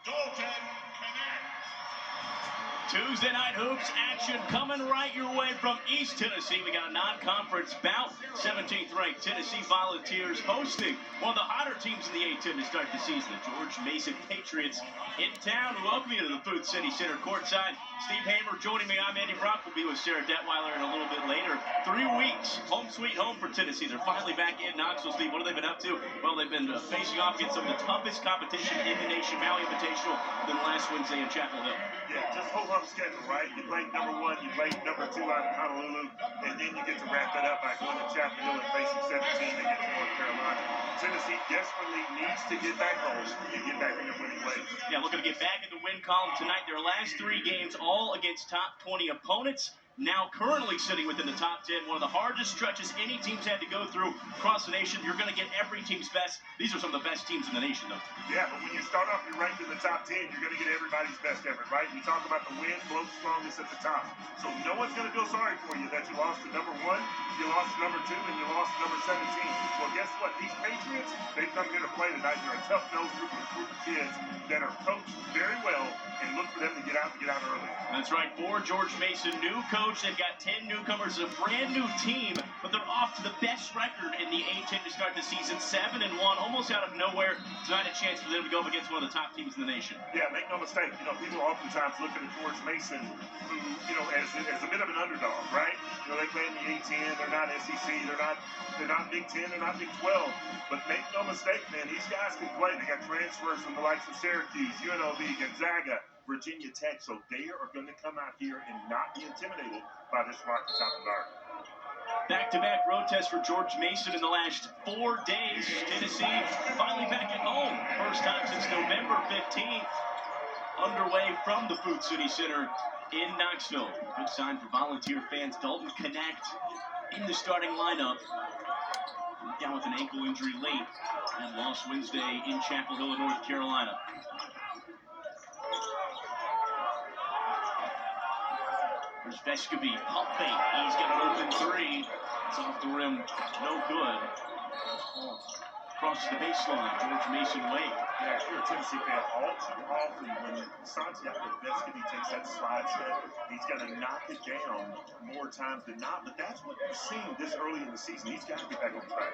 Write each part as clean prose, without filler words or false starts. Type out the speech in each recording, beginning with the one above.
Dalton Connect. Tuesday night hoops action coming right your way from East Tennessee. We got a non-conference bout. 17th ranked Tennessee Volunteers hosting one of the hotter teams in the A-10 to start the season. The George Mason Patriots in town. Welcome you to the Food City Center courtside. Steve Hamer joining me. I'm Andy Brock. We'll be with Sarah Detweiler in a little bit later. 3 weeks, home sweet home for Tennessee. They're finally back in Knoxville. Steve, what have they been up to? Well, they've been facing off against some of the toughest competition in the nation. Maui Invitational than last Wednesday in Chapel Hill. Yeah, just hold on schedule, right? You play number 1, you play number 2 out in Honolulu, and then you get to wrap that up by going to Chapel Hill and facing 17 against North Carolina. Tennessee desperately needs to get back home and get back in the winning ways. Yeah, looking to get back in the win column tonight. Their last 3 games, all against top 20 opponents. Now currently sitting within the top 10, one of the hardest stretches any team's had to go through across the nation. You're going to get every team's best. These are some of the best teams in the nation, though. Yeah, but when you start off, you're ranked in the top 10, you're going to get everybody's best effort, right? We talk about the win, float strongest at the top. So no one's going to feel sorry for you that you lost to number 1, you lost to number 2, and you lost to number 17. Well, guess what? These Patriots, they come here to play tonight. They're a tough-nosed group of kids that are coached very well, and look for them to get out early. That's right. For George Mason, new coach. They've got 10 newcomers, a brand new team, but they're off to the best record in the A-10 to start the season, 7-1, almost out of nowhere. Tonight a chance for them to go up against one of the top teams in the nation. Yeah, make no mistake. People oftentimes look at George Mason, who, as a bit of an underdog, right? They play in the A-10. They're not SEC. They're not Big 10. They're not Big 12. But make no mistake, man, these guys can play. They got transfers from the likes of Syracuse, UNLV, Gonzaga, Virginia Tech, so they are going to come out here and not be intimidated by this Rocky Top environment. Back-to-back road test for George Mason in the last 4 days. Tennessee finally back at home. First time since November 15th. Underway from the Food City Center in Knoxville. Good sign for Volunteer fans. Dalton Connect in the starting lineup. Down with an ankle injury late and lost Wednesday in Chapel Hill, North Carolina. There's Vescovi, pump fake. He's got an open 3. It's off the rim, no good. Crosses the baseline, George Mason way. Yeah, if you're a Tennessee fan, all too often when Santiago Vescovi takes that slide step, he's going to knock it down more times than not. But that's what we're seeing this early in the season. He's got to get back on track.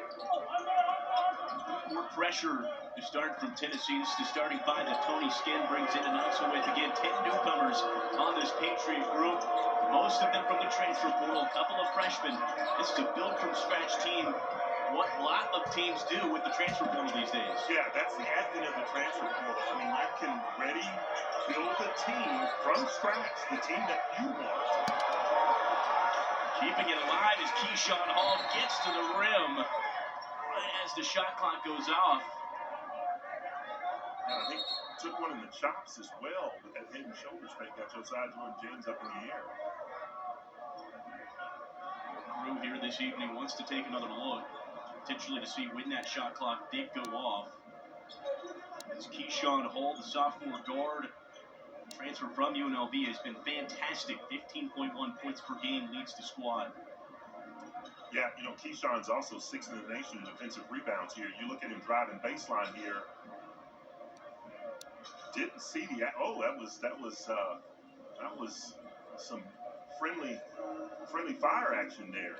More pressure to start from Tennessee. This is the starting 5 that Tony Skinn brings in Knoxville with. Again, 10 newcomers on this Patriot group. Most of them from the transfer portal, a couple of freshmen. This is a build-from-scratch team. What a lot of teams do with the transfer portal these days. Yeah, that's the advent of the transfer portal. I mean, you can build a team from scratch, the team that you want. Keeping it alive as Keyshawn Hall gets to the rim right as the shot clock goes off. I think took one in the chops as well with that head and shoulders fake. Got Josiah Jordan-James up in the air. Crew here this evening wants to take another look, potentially to see when that shot clock did go off. As Keyshawn Hall, the sophomore guard, transfer from UNLV, has been fantastic. 15.1 points per game, leads the squad. Yeah, Keyshawn's also 6th in the nation in defensive rebounds here. You look at him driving baseline here. Didn't see the that was some friendly fire action there.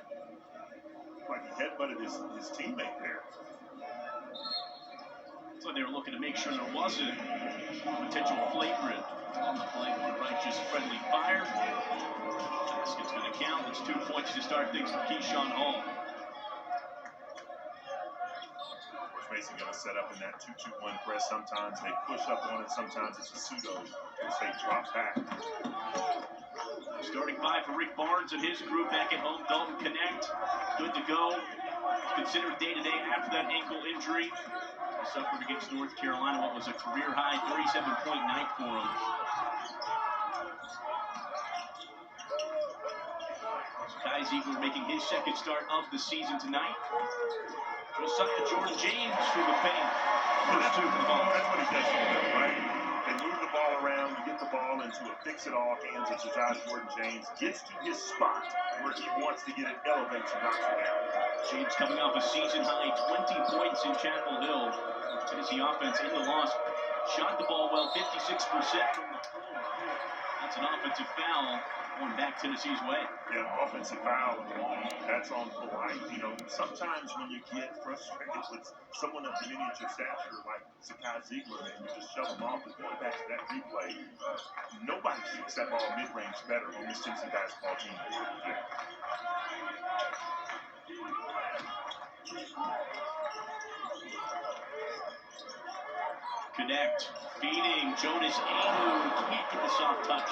Like he headbutted his teammate there. So they were looking to make sure there wasn't potential flagrant on the play. Righteous friendly fire. Basket's going to count. It's 2 points to start things for Keyshawn Hall. Mason going to set up in that 2-2-1 press. Sometimes they push up on it. Sometimes it's a pseudo as they drop back. Starting 5 for Rick Barnes and his group back at home. Dalton Connect, good to go. Considered day-to-day after that ankle injury. He suffered against North Carolina, what was a career-high 37-point night for him. Kai Ziegler making his second start of the season tonight. Josiah Jordan-James through the paint. First 2 for the ball. That's what he does so well, right? They move the ball around, you get the ball into a fix-it-all hands of Josiah Jordan-James, gets to his spot where he wants to get it, elevates and knocks it down. James coming off a season-high 20 points in Chapel Hill. Tennessee offense in the loss Shot the ball well, 56% from the floor. That's an offensive foul going back Tennessee's way. Yeah, offensive foul. That's on Hawaii. You know, sometimes when you get frustrated with someone of the miniature stature like Zakai Ziegler, and you just shove them off, and going back to that replay, nobody shoots that ball mid-range better on this Tennessee basketball team. Connect, feeding, Jonas Anu can't get the soft touch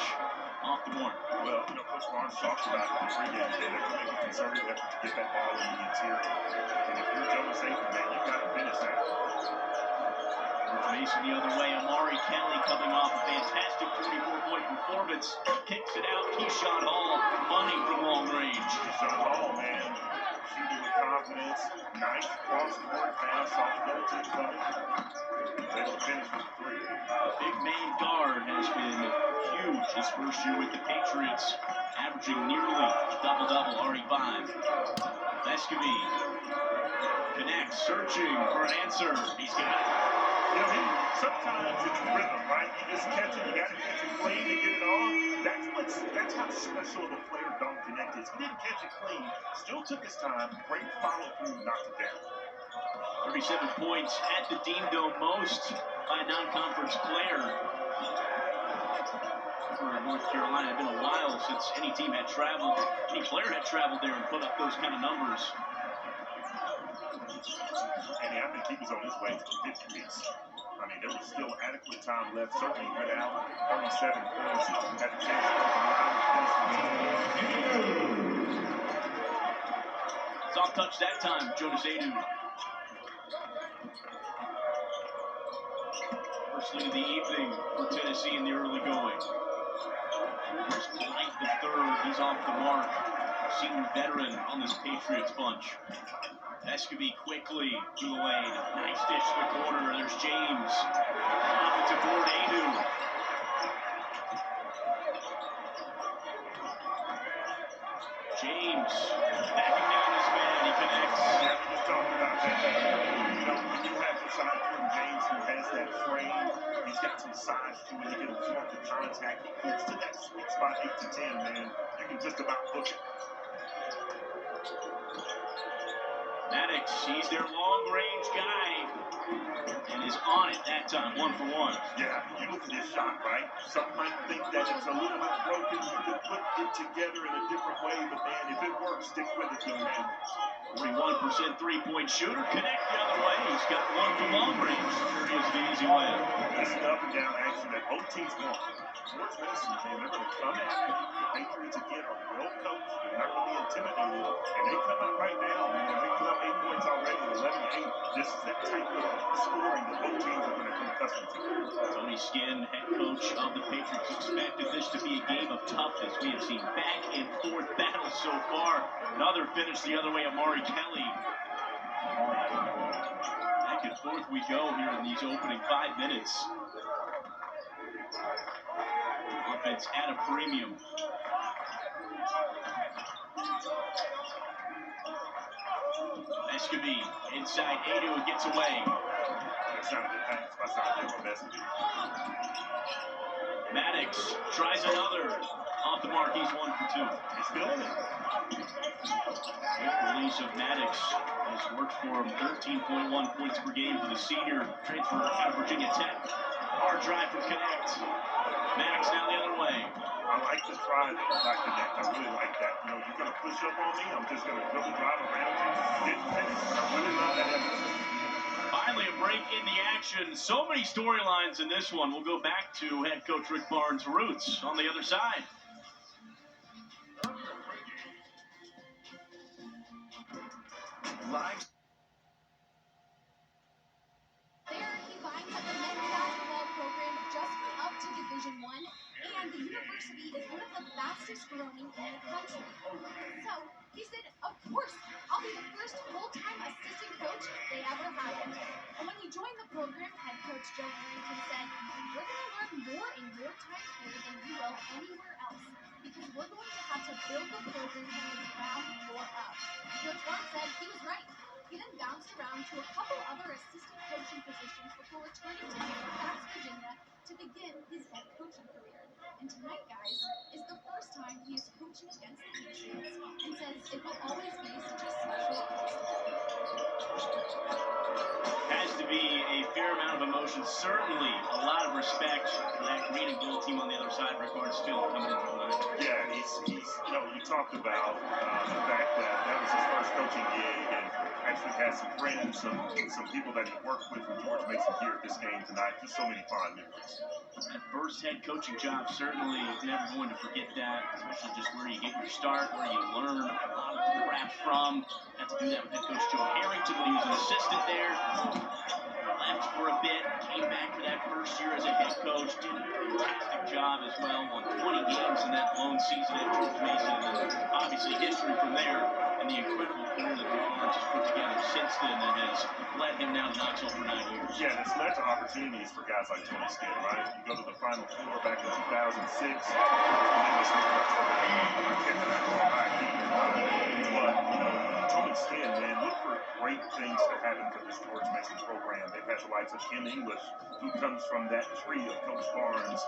off the board. Well, you know, Coach Barnes talked about it in the pregame today. They're going to make a concerted effort to get that ball in the interior. And if you're Jonas Anu, man, you've got to finish that. George Mason the other way. Amari Kelly coming off a fantastic 44-point performance. Kicks it out. Keyshawn Hall, money from long range. Keyshawn Hall, man, shooting with confidence. Nice cross-court pass off the goal to the cover. Able to finish with the three. Big main guard has been huge his first year with the Patriots, averaging nearly double-double, already 5. Vescovy connects, searching for an answer. He's got it. You know, sometimes it's rhythm, right? You just catch it, you got to catch it clean to get it off. That's how special of a player Don Connect is. He didn't catch it clean, still took his time, great follow-through, knocked it down. 37 points at the Dean Dome, most by a non-conference player. For North Carolina, it's been a while since any team had traveled, any player had traveled there and put up those kind of numbers. And I think he was on his way to a 50 piece. I mean, there was still adequate time left. Certainly went out 37 points. Had a chance to come around and finish. Soft touch that time, Jonas Anu. First lead of the evening for Tennessee in the early going. Here's Polite the third. He's off the mark. Senior veteran on this Patriots bunch. Vescovy quickly through the lane. Nice dish to the corner. There's James. Offensive board, Anu. James backing down his man. He connects. Yeah, we just talked about that. You know, when you have beside him James who has that frame, he's got some size to it. He can absorb the contact. He gets to that sweet spot 8 to 10, man. You can just about book it. Maddox, he's their long-range guy, and is on it that time, 1 for 1. Yeah, you look at this shot, right? Some might think that it's a little bit broken. You could put it together in a different way, but man, if it works, stick with it, young man. 41% three-point shooter, connect the other way. He's got 1 from long range. Sure is the easy way. This is up and down action that both teams want. George Mason, man, they're going to come after the Patriots again are well coached. They're not going to be intimidated, and they come out right now. You know, they put up 8 points already, 11-8. This is that type of scoring that both teams are going to be accustomed to. Tony Skinn, head coach of the Patriots, expected this to be a game of toughness. We have seen back and forth battles so far. Another finish the other way, Amari Kelly. Back and forth we go here in these opening 5 minutes. Offense at a premium. Vescovy inside Anu gets away. That's not a good pass by Santiago Vescovy. Maddox tries another. Off the mark, he's 1 for 2. He's still in it. Quick release of Maddox has worked for him. 13.1 points per game for the senior transfer out of Virginia Tech. Hard drive from Connect. Maddox now the other way. I like the try by Connect. I really like that. You know, you're going to push up on me. I'm just going to really drive around you. Didn't finish. I really love that effort. Finally, a break in the action. So many storylines in this one. We'll go back to head coach Rick Barnes' roots on the other side. Live. There, he finds that the men's basketball program just went up to Division I, and the university is one of the fastest growing in the country. So, he said, of course, I'll be the first full-time assistant coach they ever had. And when he joined the program, head coach Joe Harrington said, we're going to learn more in your time here than you will anywhere else, because we're going to have to build the program from the ground floor up. Coach Barnes said he was right. He then bounced around to a couple other assistant coaching positions before returning to Fairfax, Virginia to begin his head coaching career. And tonight, guys, is the first time he is coaching against the Patriots and says it will always be such a special place to be. Has to be a fair amount of emotion. Certainly a lot of respect for that green and gold team on the other side. Rick Barnes-Still coming in tonight. Yeah, he's you talked about the fact that that was his first coaching gig, and actually has some friends, some people that he worked with from George Mason here at this game tonight. Just so many fond memories. That first head coaching job, certainly never going to forget that, especially just where you get your start, where you learn a lot of the craft from. Got to do that with head coach Joe Harrington when he was an assistant there. Left for a bit, came back for that first year as a head coach, did a fantastic job as well, won 20 games in that lone season at George Mason, and then obviously history from there, and the incredible career that Rick Barnes has put together since then that has led him now to Knoxville for 9 years. Yeah, and it's led to opportunities for guys like Tony Skinn, right? You go to the Final Four back in 2006, and then this but, Tony Skinn, man, look for great things to happen for this George Mason program. They've had the likes of Ken English, who comes from that tree of Coach Barnes.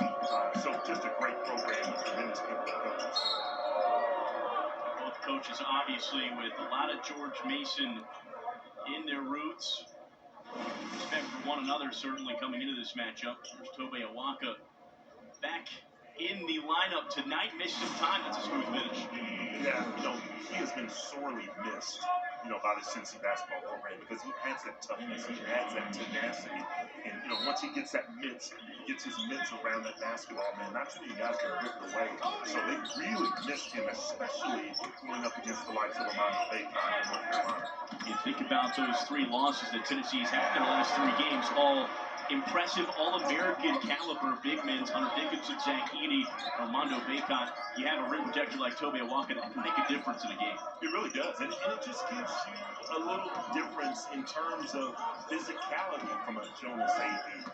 So just a great program with tremendous people and coaches. Both coaches, obviously, with a lot of George Mason in their roots. Respect for one another, certainly, coming into this matchup. There's Tobe Awaka back in the lineup tonight. Missed some time. That's a smooth finish. Yeah, he has been sorely missed, by the Cincy basketball program, because he adds that toughness, he adds that tenacity, and once he gets that mitts, gets his mitts around that basketball, man, not too many guys can rip it away. So they really missed him, especially going up against the likes of Armando Bacot in North Carolina. You think about those 3 losses that Tennessee's had in their last 3 games, all impressive All-American caliber big men, Hunter Dickinson, Zach Edey, Armando Bacot. You have a rim protector like Tobe Awaka that can make a difference in a game. It really does, and it just gives you a little difference in terms of physicality from a Jonas Aidoo.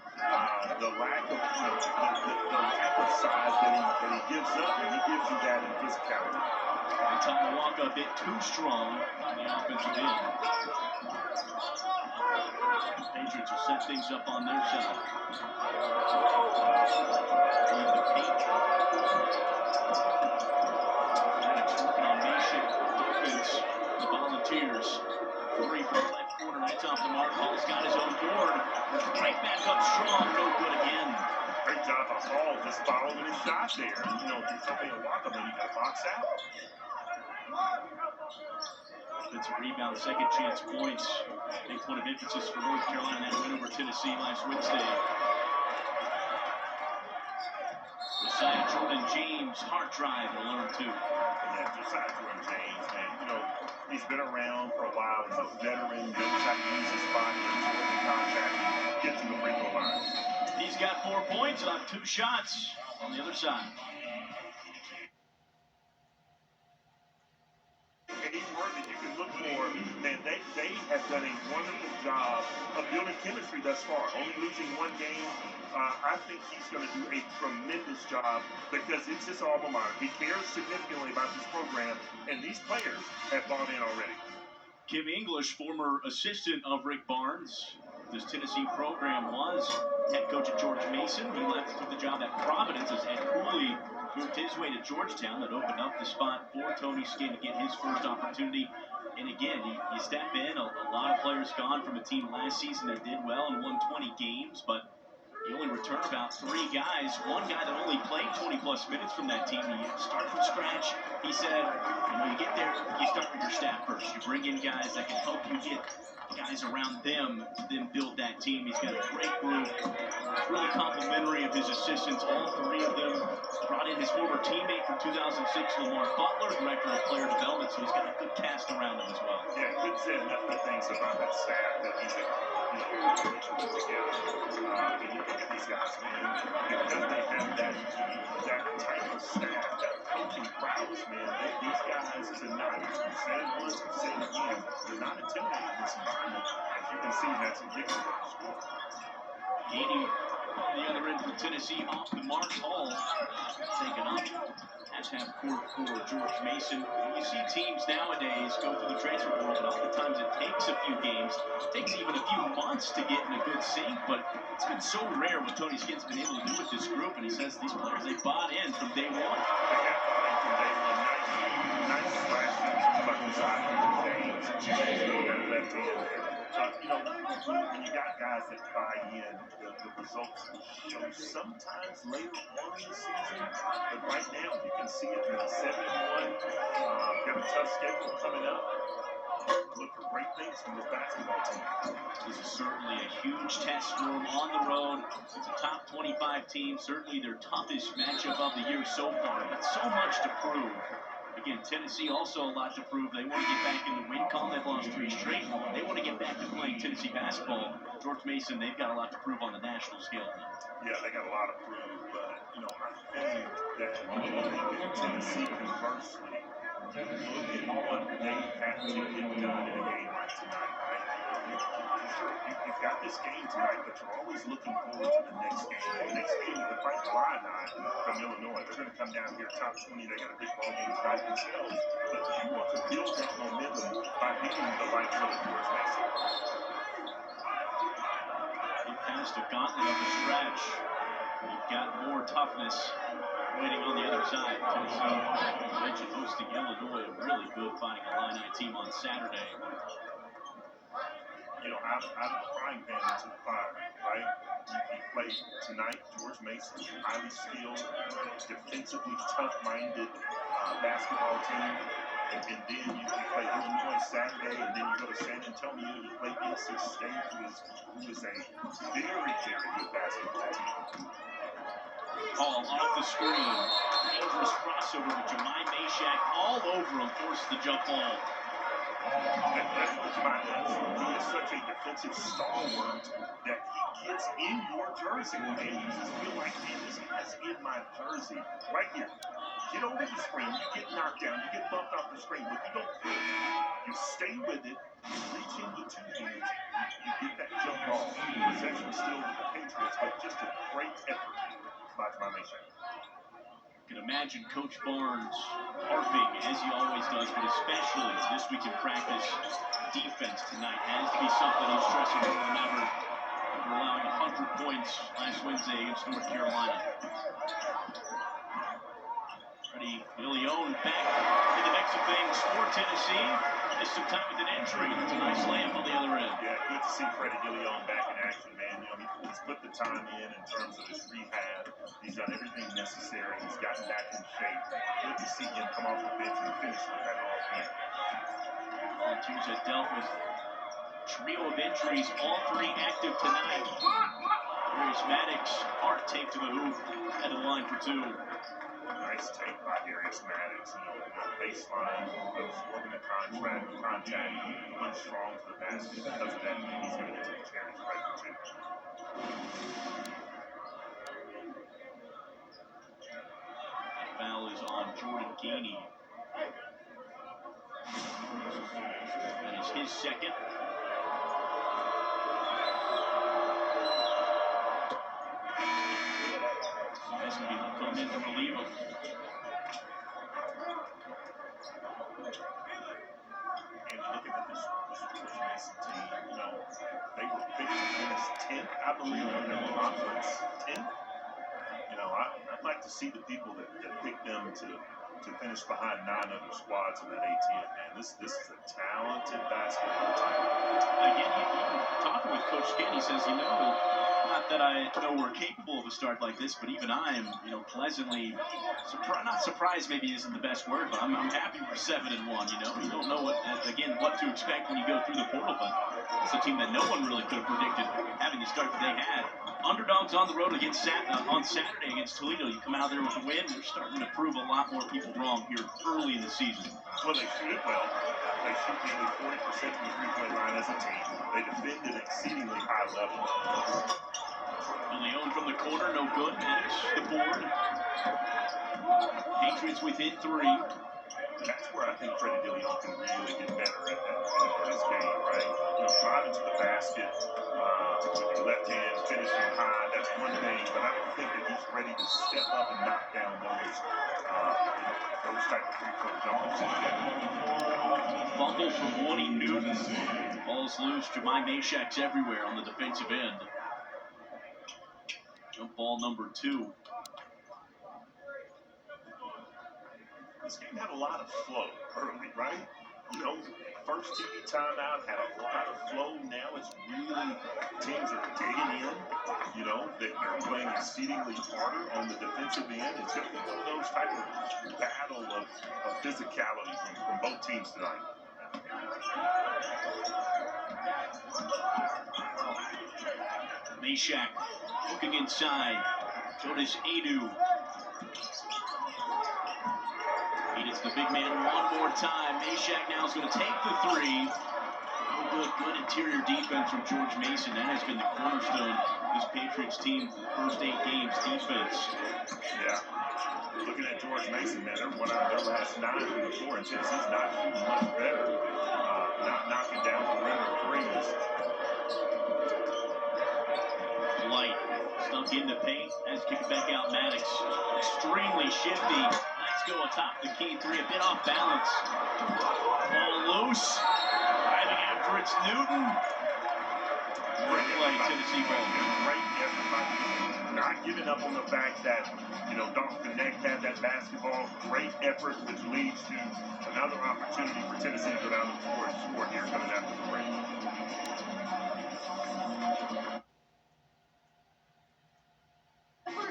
The lack of the lack of size that he gives up, and he gives you that in physicality. Awaka a bit too strong on the offensive end. Patriots will set things up on their side. Lead the paint. Maddox working on Mason. Defense. The Volunteers. 3 from the left corner. That's off the mark. Hall's got his own board. Right back up strong. No good again. Great job by Hall just following his shot there. If you're Tobe Awaka, then you got to box out. It's a rebound, second chance points. Big point of emphasis for North Carolina, that win over Tennessee last Wednesday. Josiah Jordan James, hard drive to learn too. Yeah, Josiah Jordan James, man, he's been around for a while. He's a veteran, knows how to use his body, absorb the contact, and get to the free throw line. He's got 4 points on 2 shots on the other side. Any word that you can look for, man, they have done a wonderful job of building chemistry thus far. Only losing 1 game. I think he's going to do a tremendous job because it's his alma mater. He cares significantly about this program, and these players have bought in already. Kim English, former assistant of Rick Barnes. This Tennessee program was head coach at George Mason. He left and took the job at Providence as Ed Cooley moved his way to Georgetown. That opened up the spot for Tony Skinn to get his first opportunity. And again, you step in, a lot of players gone from a team last season that did well and won 20 games, but he only returned about 3 guys. One guy that only played 20-plus minutes from that team. He started from scratch. He said, you get there, you start with your staff first. You bring in guys that can help you get guys around them to then build that team. He's got a great group. Really complimentary of his assistants. All 3 of them brought in his former teammate from 2006, Lamar Butler, director of player development, so he's got a good cast around him as well. Yeah, couldn't say enough good things about that staff that he's put together. And you look at these guys, man, because they have that type of staff, that coaching prowess, man. These guys tonight, I've said it once, I've said it again, they're not intimidated in this environment. As you can see, that's indicative of the score. Edey The other end for Tennessee off the mark. Hall taken up at half court for George Mason. You see teams nowadays go through the transfer portal, and oftentimes it takes a few games, takes even a few months to get in a good sync, but it's been so rare what Tony Skinn's been able to do with this group, and he says these players, they bought in from day one. They have bought in from day one. Nice flash from the side of James. That left hand there. When you got guys that buy in, the results will show sometimes later on in the season. But right now, you can see it in the 7-1. Got a tough schedule coming up. Look for great things from this basketball team. This is certainly a huge test for them on the road. It's a top 25 team, certainly their toughest matchup of the year so far, but so much to prove. Again, Tennessee also a lot to prove. They want to get back in the win column. They've lost 3 straight. They want to get back to playing Tennessee basketball. George Mason, they've got a lot to prove on the national scale. Yeah, they got a lot to prove, but, I think that Tennessee, conversely, look at what they have to get done in a game like tonight, right? Sure, you've got this game tonight, but you're always looking forward to the next game. The next game is the Frank Illini from Illinois. They're going to come down here top 20. They got a big ball game tonight themselves. But you want to build that momentum by beating the likes of George Mason. He passed a gauntlet of the stretch. You've got more toughness waiting on the other side. Tennessee, you mentioned hosting Illinois, a really good Fighting Illini team on Saturday. Out of the frying pan into the fire, right? You play tonight, George Mason, highly skilled, defensively tough-minded basketball team. And then you play Illinois Saturday, and then you go to San Antonio, you play NC State, who is a very, very good basketball team. Hall off the screen. Dangerous crossover with Jemai Mashak all over him, forces the jump ball. That's what Jemai does. He is such a defensive stalwart that he gets in your jersey. And you just feel like, man, this guy's in my jersey. Right here. Get over the screen. You get knocked down. You get bumped off the screen. But you don't quit. You stay with it. You reach in with 2 hands. You get that jump ball. Possession still with the Patriots, but just a great effort by Jemai Mashak. You can imagine Coach Barnes harping, as he always does, but especially this week in practice, defense tonight has to be something he's stressing more than ever. After allowing 100 points last Wednesday against North Carolina. Freddie Dilione back in the mix of things for Tennessee. Missed some time with an injury. It's a nice layup on the other end. Yeah, good to see Freddie Dilione back in action, man. He's put the time in terms of his rehab. He's done everything necessary. He's gotten back in shape. Good to see him come off the bench and finish with that all-game. Volunteers have dealt with a trio of injuries, all 3 active tonight. Darius Maddox, hard take to the hoop, at the line for 2. Nice take by Darius Maddox. Baseline, absorbing the contact, went strong to the basket. Because of that, he's going to get to the charity stripe for 2. Foul is on Jordan Gainey. That is his second. Guys can be come in to relieve him. And looking at this George Mason team, they were picked to finish 10th, I believe, in the conference. 10th. I'd like to see the people that picked them to finish behind 9 other squads in that A-10, man. This is a talented basketball team. Again, talking with Coach Skinn, he says, not that I know we're capable of a start like this, but even I am, pleasantly not surprised. Maybe isn't the best word, but I'm happy we're 7-1. You don't know what to expect when you go through the portal, but it's a team that no one really could have predicted having the start that they had. Underdogs on the road against on Saturday against Toledo. You come out there with a win. They're starting to prove a lot more people wrong here early in the season. Well, they shoot well. They shoot nearly 40% from the three-point line as a team. They defend at an exceedingly high level. Leone from the corner, no good. Maddox the board. Patriots within 3. That's where I think Freddie DeLeon can really get better at that for this game, right? Driving to the basket with your left hand, finishing high, that's one thing, but I don't think that he's ready to step up and knock down those type of free-throw jumpers. Fumble from Woody Newton. Ball's loose. Jahmai Mashack's everywhere on the defensive end. Jump ball number 2. This game had a lot of flow early, right? First TV timeout had a lot of flow. Now it's really, teams are digging in. They're playing exceedingly harder on the defensive end. It's going to be one of those type of battle of physicality from both teams tonight. Mashack looking inside. Jonas Adu. He hits the big man one more time. Mashack now is going to take the 3. Good interior defense from George Mason. That has been the cornerstone of this Patriots team for the first 8 games defense. Yeah. Looking at George Mason, man, they're one out of their last 9 from the floor, and Tennessee's not shooting much better. Not knocking down the perimeter threes. Light stuck in the paint. Has kicked back out Maddox. Extremely shifty. Let's go atop the key 3. A bit off balance. Ball loose. Driving after it's Newton. Great play, Tennessee ball. Great effort. Not giving up on the fact that, Dalton Connect had that basketball. Great effort, which leads to another opportunity for Tennessee to go down the floor and score here coming after the break.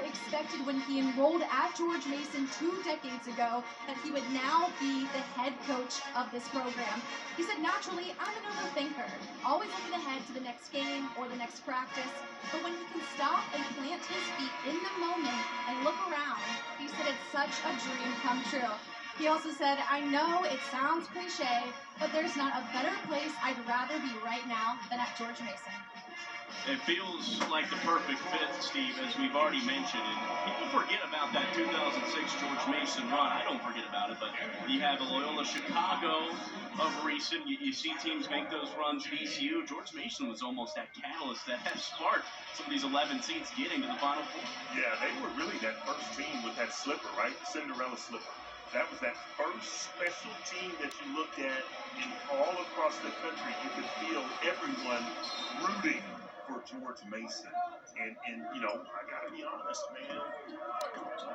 Expected when he enrolled at George Mason 2 decades ago that he would now be the head coach of this program. He said, naturally, I'm an overthinker, always looking ahead to the next game or the next practice, but when he can stop and plant his feet in the moment and look around, he said it's such a dream come true. He also said, I know it sounds cliche, but there's not a better place I'd rather be right now than at George Mason. It feels like the perfect fit, Steve, as we've already mentioned. And people forget about that 2006 George Mason run. I don't forget about it, but you have Loyola Chicago of recent. You see teams make those runs. VCU, George Mason was almost that catalyst that has sparked some of these 11 seeds getting to the Final Four. Yeah, they were really that first team with that slipper, right? Cinderella slipper. That was that first special team that you looked at in all across the country. You could feel everyone rooting for George Mason. And I gotta be honest, man,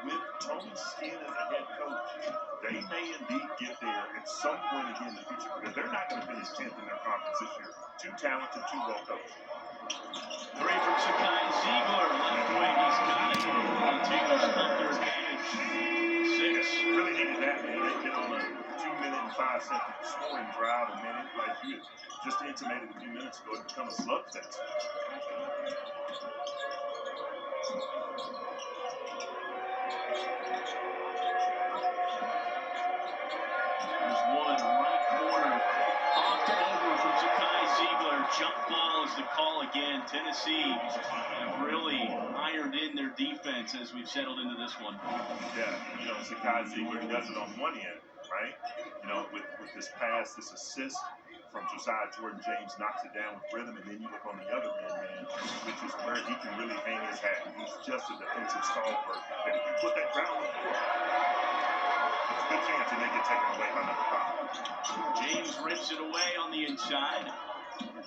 with Tony Skinn as a head coach, they may indeed get there at some point again in the future, because they're not going to finish 10th in their conference this year. Too talented, too well coached. 3 from Sakai Ziegler, left wing, he's got it. Tigers up their advantage. 6. Really needed that, man. They get on a 2-minute and 5-second scoring drive, and man, like you just intimated a few minutes ago, it become a slugfest. There's one right corner. Popped over from Sakai Ziegler. Jump ball is the call again. Tennessee have really ironed in their defense as we've settled into this one. Yeah, Sakai Ziegler does it on one end, right? With this pass, this assist from Josiah Jordan-James, knocks it down with rhythm, and then you look on the other end, man, which is where he can really hang his hat. He's just a defensive stalwart. And if you put that ground on the floor, there's a good chance that they get taken away by number 5. James rips it away on the inside.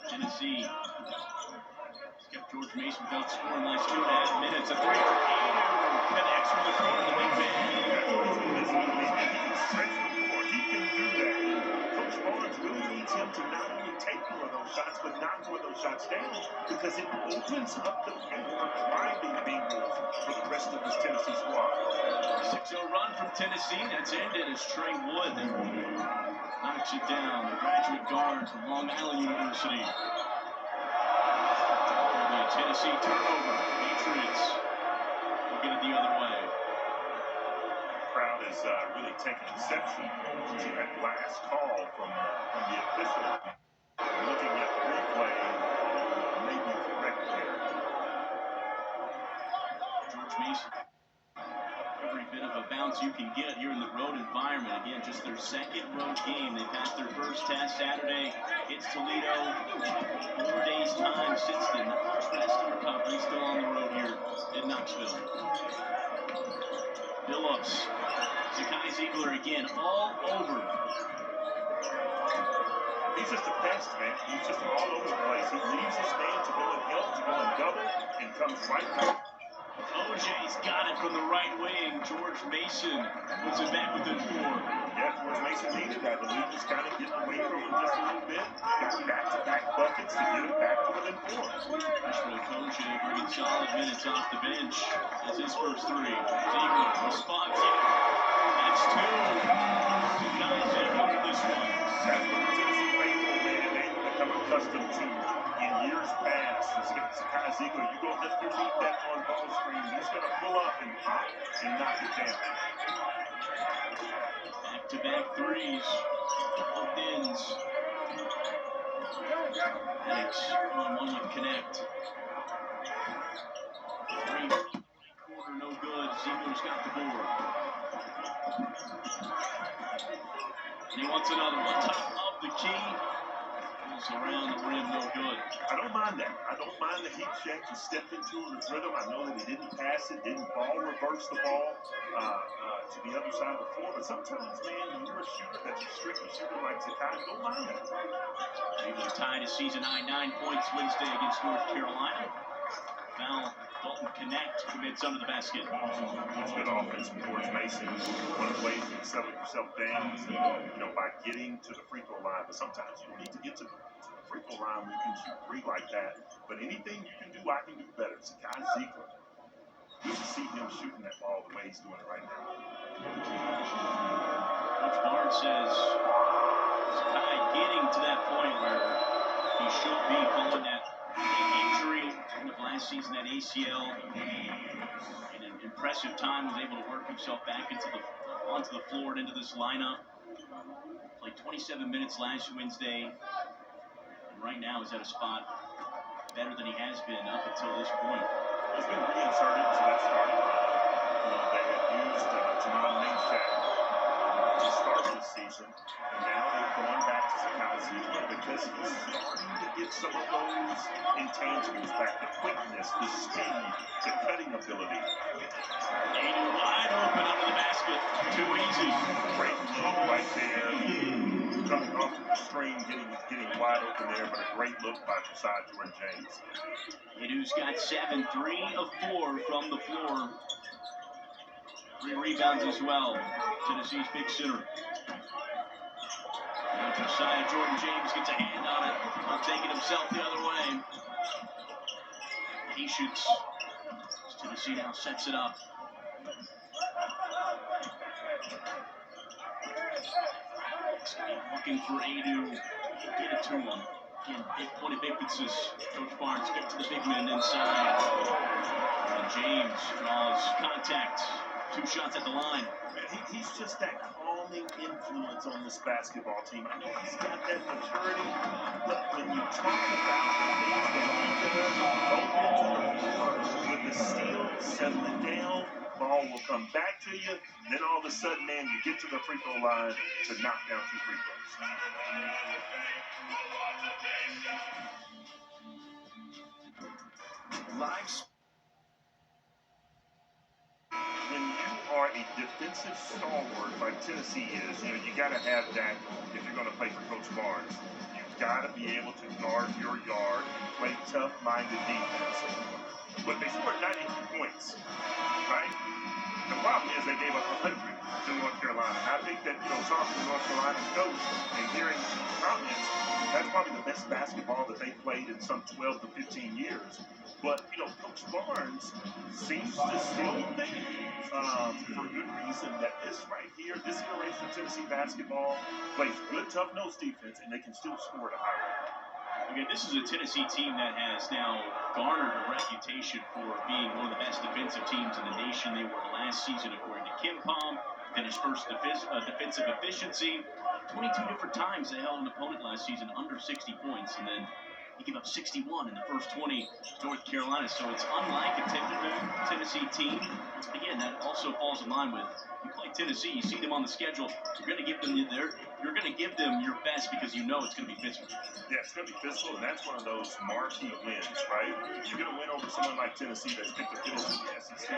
Tennessee has kept George Mason without scoring the last 2.5 minutes. A 3 for Adu connects from the corner of the big man. That's what he's been missing. He can stretch the floor. He can do that. Coach Barnes really needs him to not only take more of those shots, but knock more of those shots down, because it opens up the paint for grinding Bengals for the rest of this Tennessee squad. 6-0 run from Tennessee. That's ended as Trey Wood knocks it down. The graduate guard from Long Island University. The Tennessee turnover. Patriots will get it the other way. Crowd is really taking exception to that last call from the official. Looking at the replay, may be correct there. George Mason every bit of a bounce you can get here in the road environment. Again, just their second road game. They passed their first test Saturday against Toledo. 4 days' time since then. Not much rest and recovery. Still on the road here in Knoxville. Billups. Zakai Ziegler again, all over. He's just a pest, man. He's just all over the place. He leaves his man to go and help, to go and double, and comes right back. OJ's got it from the right wing. George Mason puts it back within 4. Yeah, George Mason needed that. The lead was kind of getting away from him just a little bit. Got back-to-back buckets to get him back to within 4. Freshman Okoje bringing solid minutes off the bench. That's his first 3. Ziegler responds. That's 2. Zakai Ziegler with this one. That's what the Tennessee faithful, man, they've become accustomed to in years past. Zakai Ziegler, you go underneath that on-ball screen, he's going to pull up and pop and knock it down. Back-to-back 3s. Both ends. Alex, 1-1 with Connect. 3 quarter, no good. Ziegler's got the board. And he wants another one. Top of the key. Goes around the rim, no good. I don't mind that. I don't mind the heat check. He stepped into it with rhythm. I know that he didn't pass it, didn't ball reverse the ball to the other side of the floor. But sometimes, man, when you're a shooter that's a strictly shooter like Zakai, you don't mind that. Ziegler tied his season high 9 points Wednesday against North Carolina. Foul. Dalton Connect commits under the basket. It's good offense from George Mason. One of the ways you can settle yourself down is, by getting to the free throw line. But sometimes you don't need to get to the free throw line when you can shoot 3 like that. But anything you can do, I can do better. Zakai Ziegler. Good to see him shooting that ball the way he's doing it right now. Coach Barnes says Zakai getting to that point where he should be following that injury of last season, that ACL. In an impressive time, was able to work himself back onto the floor and into this lineup. Played 27 minutes last Wednesday, and right now is at a spot better than he has been up until this point. He's been reinserted into that starting lineup. They had used Jamal Mashack to start this season, and now they've gone back to Zakai Ziegler because he's starting to get some of those intangibles back, the quickness, the speed, the cutting ability. Aiden wide open under the basket. Too easy. Great look right there. Coming off the string, getting wide open there, but a great look by Josiah Jordan James. Adu's got 7, 3 of 4 from the floor. 3 rebounds as well. Tennessee's big center. Now Josiah Jordan James gets a hand on it. He'll take it himself the other way. He shoots. Tennessee now sets it up. Looking for Adu. Get it to him. Again, big point of emphasis. Coach Barnes get to the big man inside. And James draws contact. 2 shots at the line. He's just that calming influence on this basketball team. I know he's got that maturity, but when you talk about the things that he does, with the steal, settle it down, ball will come back to you, then all of a sudden, man, you get to the free throw line to knock down 2 free throws. When you are a defensive stalwart like Tennessee is, you got to have that if you're going to play for Coach Barnes. You've got to be able to guard your yard and play tough-minded defense. But they scored 92 points, right? The problem is they gave up 100 to North Carolina. And I think that, talking to North Carolina's coach and hearing comments, that's probably the best basketball that they played in some 12 to 15 years. But, Coach Barnes seems to still think, for good reason, that this right here, this iteration of Tennessee basketball plays good, tough-nosed defense, and they can still score at a high rate. Okay, this is a Tennessee team that has now garnered a reputation for being one of the best defensive teams in the nation. They were last season, according to KenPom, finished first defensive efficiency. 22 different times they held an opponent last season under 60 points, and then He gave up 61 in the first 20 North Carolina, so it's unlike a typical Tennessee team. Again, that also falls in line with you play Tennessee, you see them on the schedule, you're going to give them your best because you know it's going to be physical. Yeah, it's going to be physical, and that's one of those marquee wins, right? You're going to win over someone like Tennessee that's picked to finish in the SEC.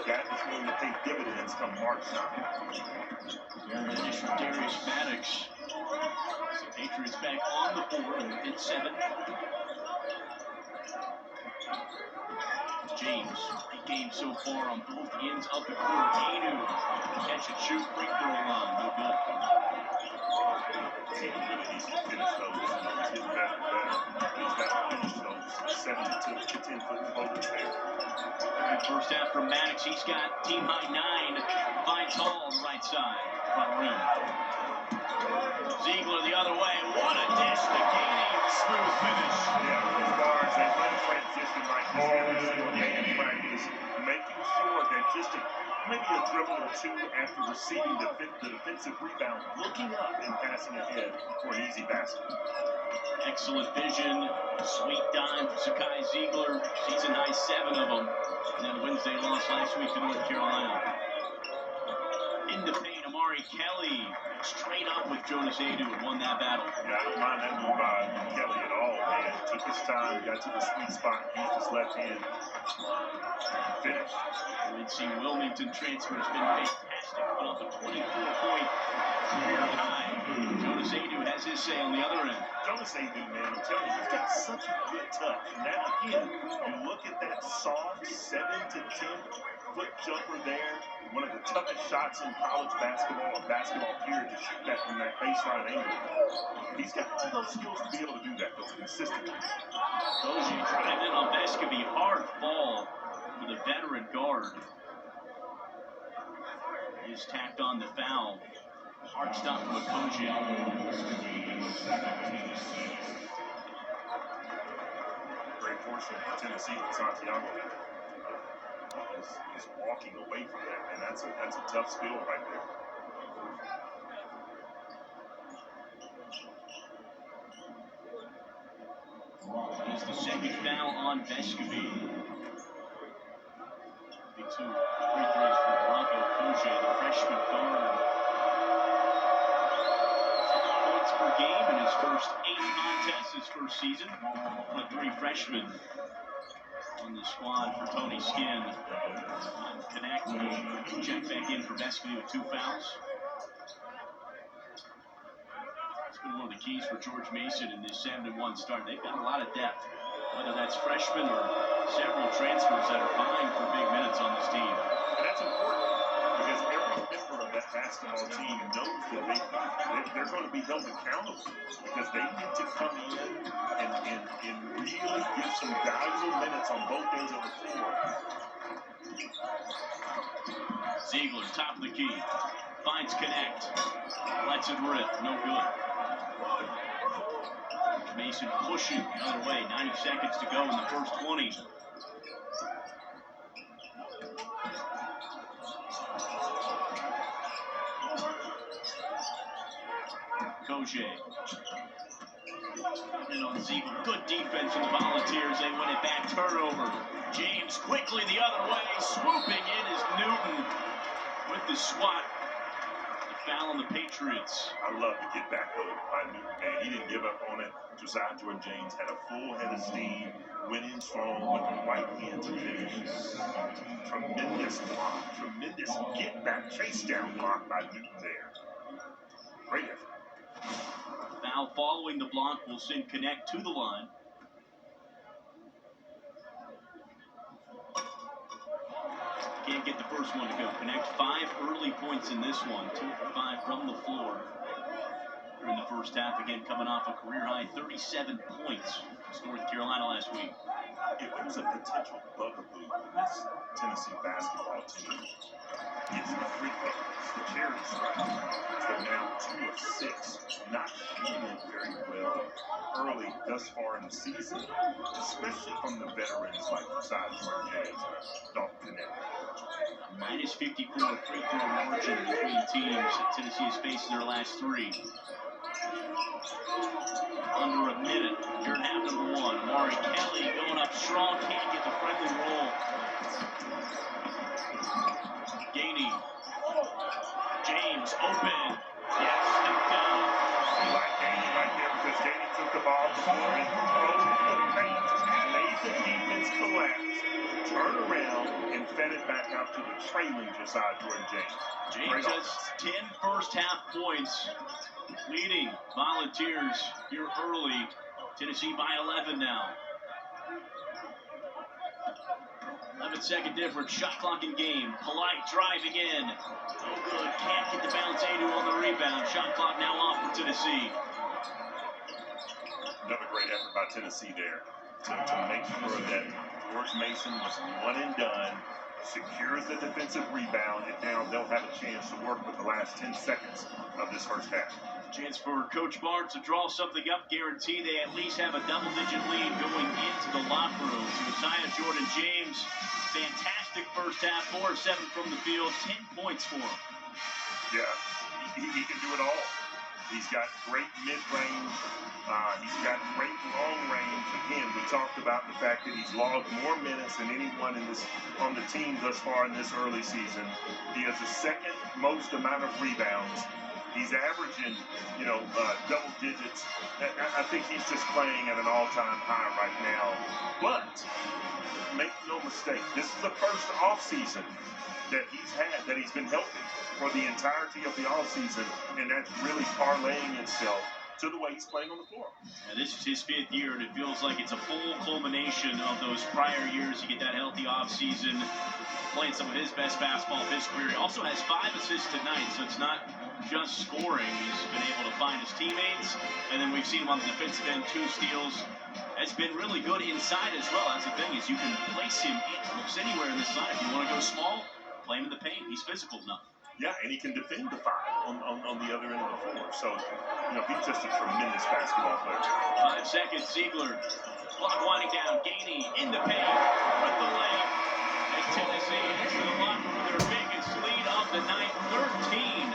That is going to pay dividends come March time. Finish for Darius Maddox. So Patriots back on the board and within 7. James, great game so far on both ends of the court. Anu, catch and shoot, free throw line, no good. He really needs to finish those. He's getting better and better. He's got to finish those 7 to 10-foot floaters there. First half from Maddox, he's got team high 9. Finds Hall on the right side, front rim. Ziegler the other way. What a dish to Gainey. Smooth finish. Yeah, those guards, they run transition like this every single day in practice, making sure that just maybe a dribble or two after receiving the defensive rebound, looking up and passing ahead for an easy basket. Excellent vision. Sweet dime for Zakai Ziegler. Season high 7 of them. And then Wednesday loss last week to North Carolina. In the paint, Amari Kelly straight up with Jonas Adu and won that battle. Yeah, I don't mind that move by Kelly at all, man. Took his time, got to the sweet spot, used his left hand, finished. We'd see Wilmington transfer has been fantastic, put up a 24-point career high. Jonas Adu has his say on the other end. Jonas Adu, man, I'm telling you, he's got such a good touch. Now, again, you look at that soft 7 to 10-foot jumper there. One of the toughest shots in college basketball, or basketball period, to shoot that from that baseline angle. He's got all those skills to be able to do that, though, consistently. Koji driving in on Vescovi. Hard fall for the veteran guard. He's tacked on the foul. Hard stop from Koji. Great fortune for Tennessee with Santiago. Is walking away from that, and that's a tough spill right there. It's the second foul on Vescovi. 2 free throws for Bronco Koji, the freshman guard. 7 points per game in his first 8 contests his first season. One of 3 freshmen on the squad for Tony Skinn. Connect will check back in for Vescovi with 2 fouls. It's been one of the keys for George Mason in this 7-1 start. They've got a lot of depth, whether that's freshmen or several transfers that are vying for big minutes on this team. And that's important because every member of that basketball team knows that they're going to be held accountable because they need to come in and really get some valuable minutes on both ends of the floor. Ziegler, top of the key, finds Connect, lets it rip, no good. Mason pushing the other way, 90 seconds to go in the first 20. Koji. And on Ziegler, good defense from the Volunteers. They win it back, turnover. James quickly the other way, swooping in is Newton with the swat. The foul on the Patriots. I love to get back though by Newton, man. He didn't give up on it. Josiah Jordan-James had a full head of steam, went in strong with the right hand to finish. Tremendous block, tremendous get back, chase down block by Newton there. Great effort. Foul following the block will send Connect to the line. Can't get the first one to go. Connect 5 early points in this one. 2 for 5 from the floor. In the first half, again coming off a career high 37 points against North Carolina last week. If there's a potential bugaboo in this Tennessee basketball team, it's the free throws, the charity strike. They're now 2 of 6, not shooting it very well early thus far in the season, especially from the veterans like Josiah Jordan-James and Dalton Connect. Minus 54 free throw margin between teams that Tennessee has faced in their last 3. Under a minute, here and a half at number 1. Amari Kelly going up strong, can't get the friendly roll. Gainey. James open. Yes, stepped down. You like Gainey right there because Gainey took the ball before it drove to the paint, made the defense collapse, turned around, and fed it back out to the trailing Josiah Jordan-James. James has 10 first half points, leading Volunteers here early. Tennessee by 11 now. 11-second difference, shot clock in game. Polite driving in. No good, can't get the bounce. Adu on the rebound. Shot clock now off for Tennessee. Another great effort by Tennessee there to make sure that George Mason was one and done, secures the defensive rebound, and now they'll have a chance to work with the last 10 seconds of this first half. Chance for Coach Barnes to draw something up, guarantee they at least have a double-digit lead going into the locker room. Josiah Jordan-James, fantastic first half, 4 of 7 from the field, 10 points for him. Yeah, he can do it all. He's got great mid-range. He's got great long range. Again, we talked about the fact that he's logged more minutes than anyone on the team thus far in this early season. He has the second most amount of rebounds. He's averaging, double digits. I think he's just playing at an all-time high right now. But make no mistake, this is the first offseason that he's been healthy for the entirety of the offseason, and that's really parlaying itself to the way he's playing on the floor. And this is his 5th year, and it feels like it's a full culmination of those prior years. You get that healthy offseason, playing some of his best basketball of his career. He also has 5 assists tonight, so it's not just scoring. He's been able to find his teammates, and then we've seen him on the defensive end, 2 steals. Has been really good inside as well. That's the thing, is you can place him almost anywhere in the side. If you want to go small, play him in the paint. He's physical enough. Yeah, and he can defend the 5 on the other end of the floor. So, he's just a tremendous basketball player. 5 seconds, Ziegler. Clock winding down. Gainey in the paint with the layup. And Tennessee into the locker room, their biggest lead of the night, 13.